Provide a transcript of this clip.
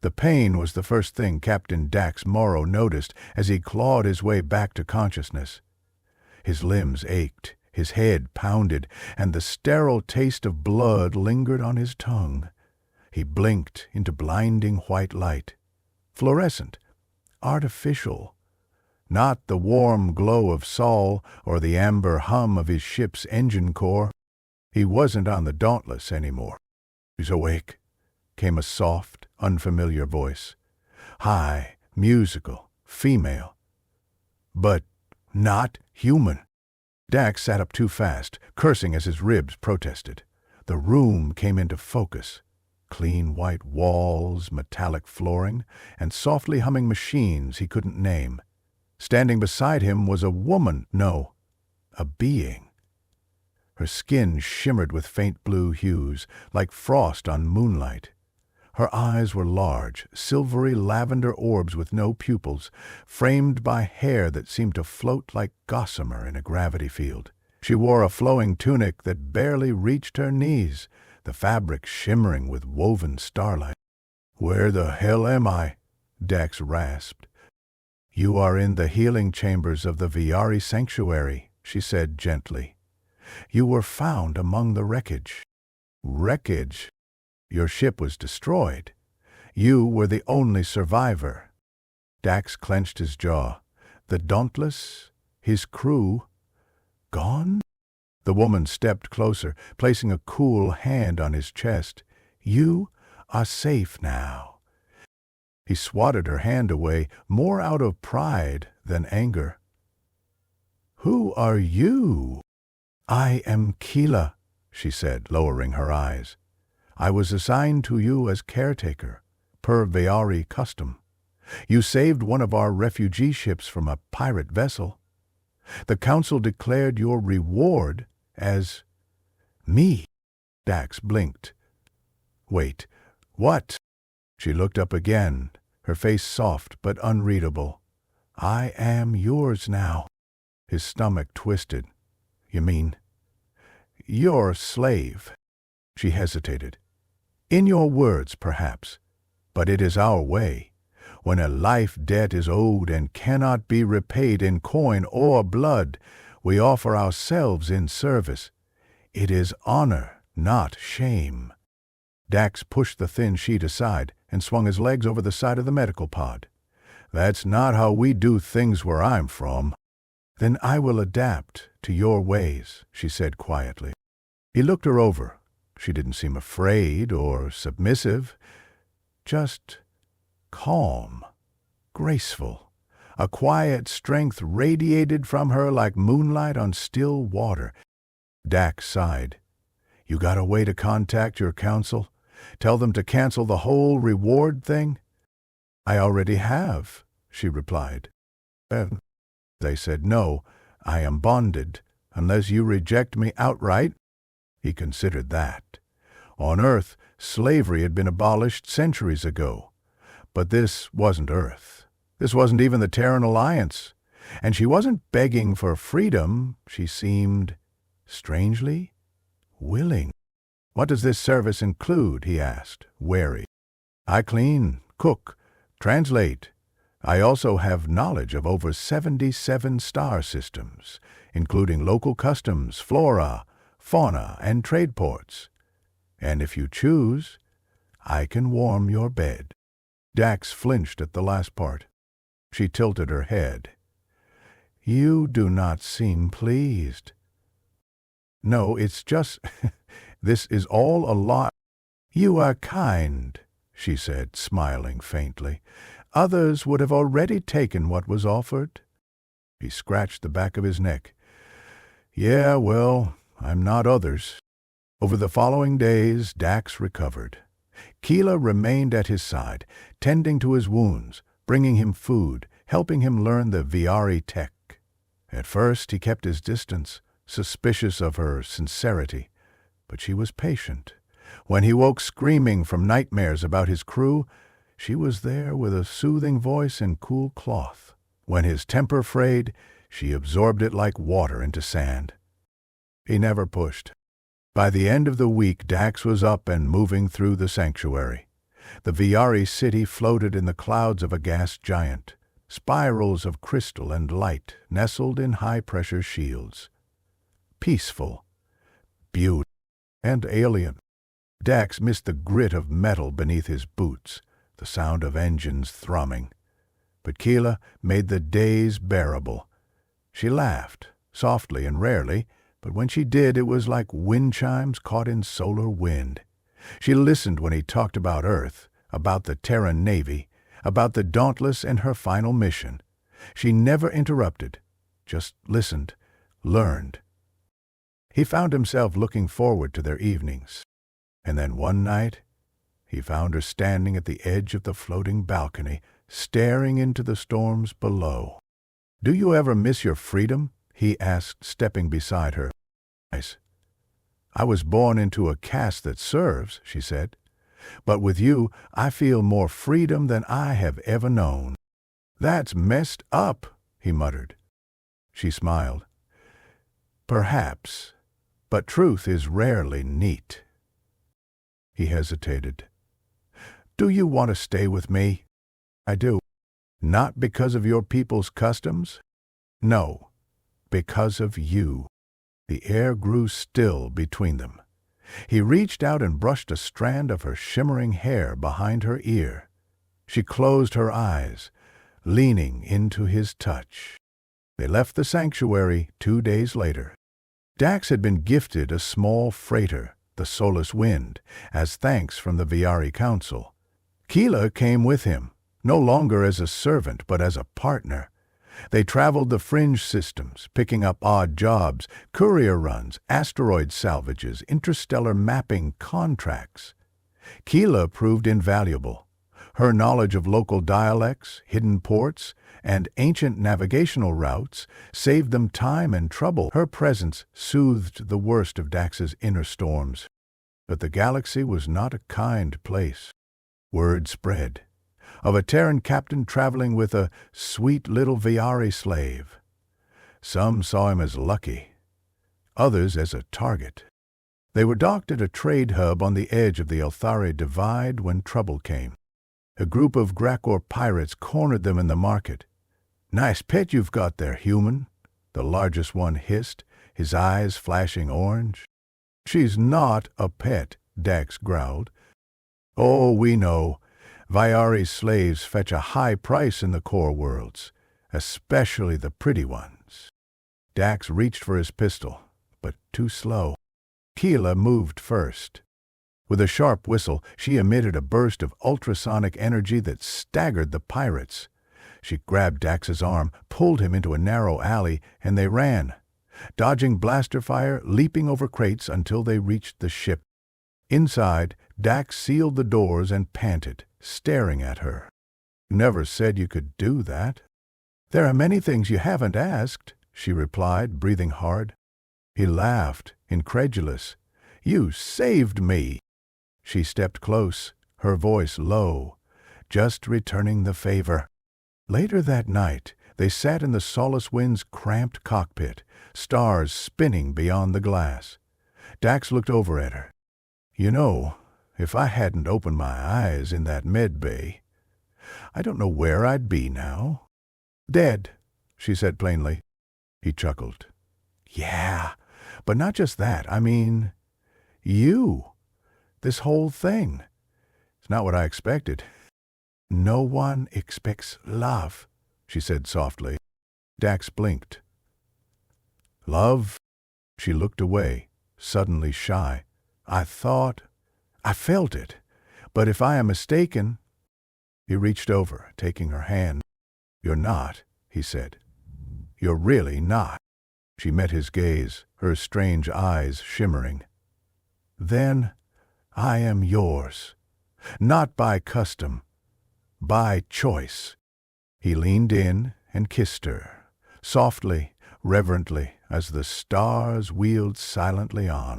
The pain was the first thing Captain Dax Morrow noticed as he clawed his way back to consciousness. His limbs ached, his head pounded, and the sterile taste of blood lingered on his tongue. He blinked into blinding white light. Fluorescent, artificial. Not the warm glow of Sol or the amber hum of his ship's engine core. He wasn't on the Dauntless anymore. "He's awake," came a soft, unfamiliar voice. High, musical, female. But not human. Dax sat up too fast, cursing as his ribs protested. The room came into focus. Clean white walls, metallic flooring, and softly humming machines he couldn't name. Standing beside him was a woman, no, a being. Her skin shimmered with faint blue hues, like frost on moonlight. Her eyes were large, silvery lavender orbs with no pupils, framed by hair that seemed to float like gossamer in a gravity field. She wore a flowing tunic that barely reached her knees, the fabric shimmering with woven starlight. "Where the hell am I?" Dax rasped. "You are in the healing chambers of the Veyari sanctuary," she said gently. "You were found among the wreckage." "Wreckage? Your ship was destroyed. You were the only survivor." Dax clenched his jaw. The Dauntless, his crew, gone? The woman stepped closer, placing a cool hand on his chest. "You are safe now." He swatted her hand away, more out of pride than anger. "Who are you?" "I am Keela," she said, lowering her eyes. "I was assigned to you as caretaker, per Veyari custom. You saved one of our refugee ships from a pirate vessel. The council declared your reward as me." Dax blinked. "Wait, what?" She looked up again, her face soft but unreadable. "I am yours now." His stomach twisted. "You mean?" "Your slave." She hesitated. "In your words, perhaps, but it is our way. When a life debt is owed and cannot be repaid in coin or blood, we offer ourselves in service. It is honor, not shame." Dax pushed the thin sheet aside and swung his legs over the side of the medical pod. "That's not how we do things where I'm from." "Then I will adapt to your ways," she said quietly. He looked her over. She didn't seem afraid or submissive, just calm, graceful. A quiet strength radiated from her like moonlight on still water. Dax sighed. "You got a way to contact your council? Tell them to cancel the whole reward thing?" "I already have," she replied. They said, "No, I am bonded, unless you reject me outright." He considered that. On Earth, slavery had been abolished centuries ago. But this wasn't Earth. This wasn't even the Terran Alliance. And she wasn't begging for freedom. She seemed, strangely, willing. "What does this service include?" he asked, wary. "I clean, cook, translate. I also have knowledge of over 77 star systems, including local customs, flora, fauna, and trade ports. And if you choose, I can warm your bed." Dax flinched at the last part. She tilted her head. "You do not seem pleased." "No, it's just, this is all a lie." "You are kind," she said, smiling faintly. "Others would have already taken what was offered." He scratched the back of his neck. "Yeah, well, I'm not others." Over the following days, Dax recovered. Keela remained at his side, tending to his wounds, bringing him food, helping him learn the Veyari tech. At first he kept his distance, suspicious of her sincerity, but she was patient. When he woke screaming from nightmares about his crew, she was there with a soothing voice and cool cloth. When his temper frayed, she absorbed it like water into sand. He never pushed. By the end of the week, Dax was up and moving through the sanctuary. The Veyari city floated in the clouds of a gas giant, spirals of crystal and light nestled in high-pressure shields. Peaceful, beautiful, and alien. Dax missed the grit of metal beneath his boots, the sound of engines thrumming. But Keela made the days bearable. She laughed, softly and rarely, but when she did, it was like wind chimes caught in solar wind. She listened when he talked about Earth, about the Terran Navy, about the Dauntless and her final mission. She never interrupted, just listened, learned. He found himself looking forward to their evenings. And then one night, he found her standing at the edge of the floating balcony, staring into the storms below. "Do you ever miss your freedom?" he asked, stepping beside her. "I was born into a caste that serves," she said. "But with you, I feel more freedom than I have ever known." "That's messed up," he muttered. She smiled. "Perhaps, but truth is rarely neat." He hesitated. "Do you want to stay with me?" "I do." "Not because of your people's customs?" "No, because of you." The air grew still between them. He reached out and brushed a strand of her shimmering hair behind her ear. She closed her eyes, leaning into his touch. They left the sanctuary 2 days later. Dax had been gifted a small freighter, the Solus Wind, as thanks from the Veyari Council. Keela came with him, no longer as a servant but as a partner. They traveled the fringe systems, picking up odd jobs, courier runs, asteroid salvages, interstellar mapping contracts. Keela proved invaluable. Her knowledge of local dialects, hidden ports, and ancient navigational routes saved them time and trouble. Her presence soothed the worst of Dax's inner storms. But the galaxy was not a kind place. Word spread of a Terran captain traveling with a sweet little Veyari slave. Some saw him as lucky, others as a target. They were docked at a trade hub on the edge of the Elthari Divide when trouble came. A group of Grakor pirates cornered them in the market. "Nice pet you've got there, human," the largest one hissed, his eyes flashing orange. "She's not a pet," Dax growled. "Oh, we know. Veyari's slaves fetch a high price in the core worlds, especially the pretty ones." Dax reached for his pistol, but too slow. Keela moved first. With a sharp whistle, she emitted a burst of ultrasonic energy that staggered the pirates. She grabbed Dax's arm, pulled him into a narrow alley, and they ran, dodging blaster fire, leaping over crates until they reached the ship. Inside, Dax sealed the doors and panted, staring at her. "You never said you could do that." "There are many things you haven't asked," she replied, breathing hard. He laughed, incredulous. "You saved me." She stepped close, her voice low, just returning the favor. Later that night, they sat in the Solus Wind's cramped cockpit, stars spinning beyond the glass. Dax looked over at her. "You know, if I hadn't opened my eyes in that med bay, I don't know where I'd be now." "Dead," she said plainly. He chuckled. "Yeah, but not just that. I mean, you. This whole thing. It's not what I expected." "No one expects love," she said softly. Dax blinked. "Love?" She looked away, suddenly shy. I felt it, but if I am mistaken—" He reached over, taking her hand. "You're not," he said. "You're really not." She met his gaze, her strange eyes shimmering. "Then I am yours, not by custom, by choice." He leaned in and kissed her, softly, reverently, as the stars wheeled silently on.